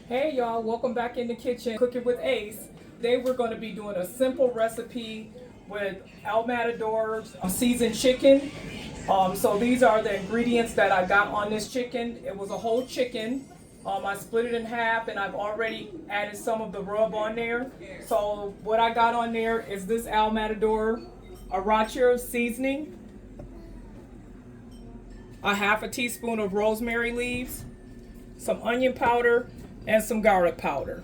Hey y'all, welcome back in the kitchen, Cooking with Ace. Today we're going to be doing a simple recipe with Al-Matador's seasoned chicken. So these are the ingredients that I got on this chicken. It was a whole chicken. I split it in half and I've already added some of the rub on there. So what I got on there is this Al-Matador Arrachera seasoning, a half a teaspoon of rosemary leaves, some onion powder, and some garlic powder.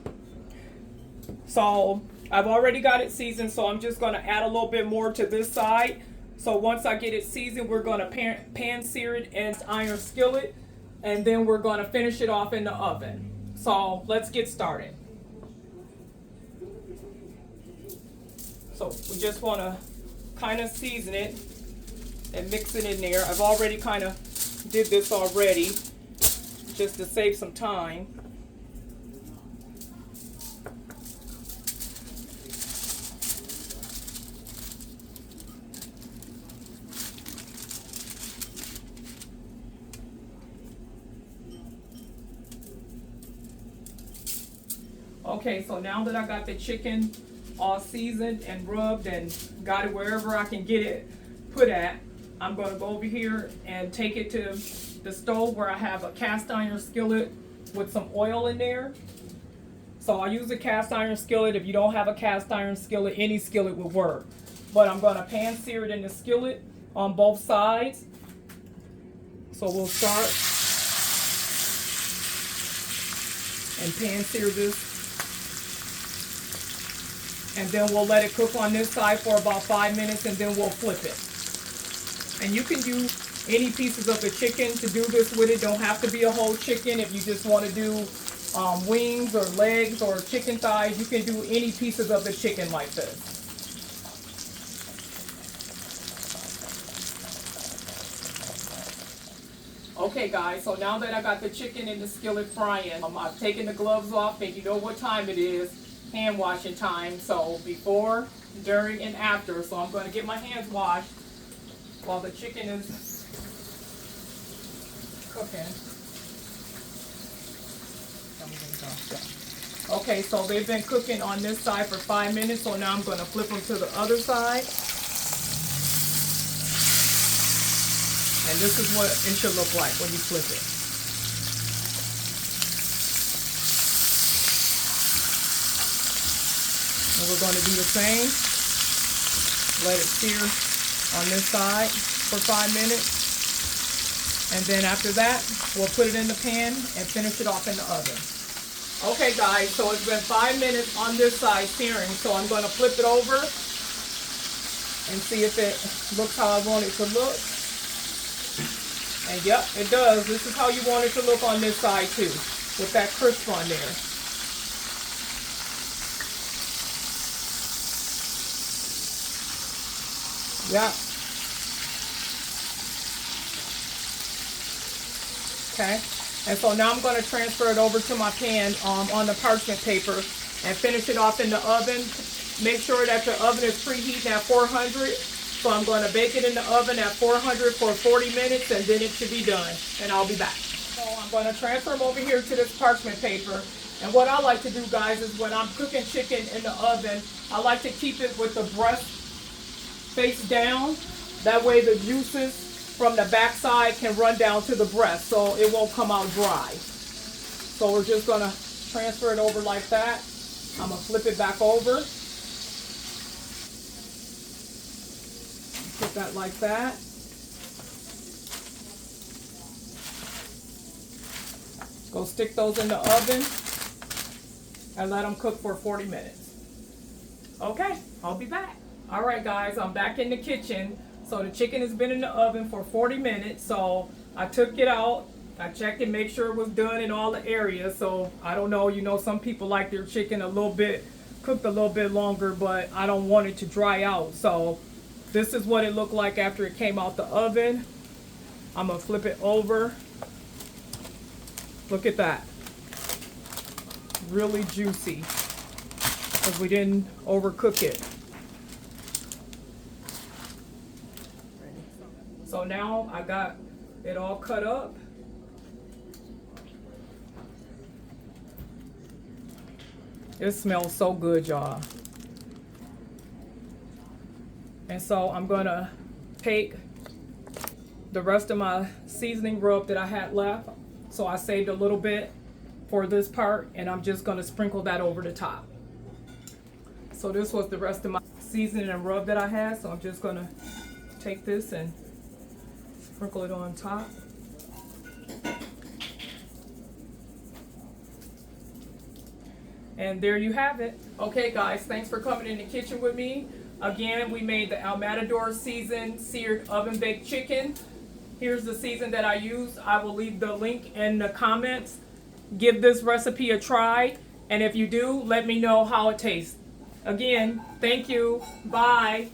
So I've already got it seasoned, so I'm just going to add a little bit more to this side. So once I get it seasoned, we're going to pan sear it in iron skillet, and then we're going to finish it off in the oven. So let's get started. So we just want to kind of season it and mix it in there. I've already kind of did this already just to save some time. Okay, so now that I got the chicken all seasoned and rubbed and got it wherever I can get it put at, I'm going to go over here and take it to the stove where I have a cast iron skillet with some oil in there. So I use a cast iron skillet. If you don't have a cast iron skillet, any skillet would work. But I'm going to pan sear it in the skillet on both sides. So we'll start and pan sear this. And then we'll let it cook on this side for about 5 minutes, and then we'll flip it. And you can use any pieces of the chicken to do this with it. Don't have to be a whole chicken. If you just want to do wings or legs or chicken thighs, you can do any pieces of the chicken like this. Okay guys, so now that I got the chicken in the skillet frying, I've taken the gloves off, and you know what time it is. Hand washing time. So before, during, and after. So I'm going to get my hands washed while the chicken is cooking. Okay, so they've been cooking on this side for 5 minutes, so now I'm going to flip them to the other side. And this is what it should look like when you flip it. And we're going to do the same. Let it sear on this side for 5 minutes. And then after that, we'll put it in the pan and finish it off in the oven. Okay guys, so it's been 5 minutes on this side searing. So I'm going to flip it over and see if it looks how I want it to look. And yep, it does. This is how you want it to look on this side too, with that crisp on there. Yeah. Okay. And so now I'm going to transfer it over to my pan on the parchment paper and finish it off in the oven. Make sure that your oven is preheating at 400. So I'm going to bake it in the oven at 400 for 40 minutes, and then it should be done. And I'll be back. So I'm going to transfer them over here to this parchment paper. And what I like to do, guys, is when I'm cooking chicken in the oven, I like to keep it with the breast face down. That way the juices from the backside can run down to the breast, so it won't come out dry. So we're just going to transfer it over like that. I'm going to flip it back over. Put that like that. Go stick those in the oven and let them cook for 40 minutes. Okay, I'll be back. All right guys, I'm back in the kitchen. So the chicken has been in the oven for 40 minutes. So I took it out. I checked and make sure it was done in all the areas. So I don't know, you know, some people like their chicken a little bit, cooked a little bit longer, but I don't want it to dry out. So this is what it looked like after it came out the oven. I'm gonna flip it over. Look at that. Really juicy, because we didn't overcook it. So now I got it all cut up. It smells so good, y'all. And so I'm gonna take the rest of my seasoning rub that I had left. So I saved a little bit for this part, and I'm just gonna sprinkle that over the top. So this was the rest of my seasoning and rub that I had. So I'm just gonna take this and sprinkle it on top. And there you have it. Okay guys, thanks for coming in the kitchen with me. Again, we made the Ace-Matador seasoned seared oven baked chicken. Here's the season that I used. I will leave the link in the comments. Give this recipe a try, and if you do, let me know how it tastes. Again, thank you. Bye.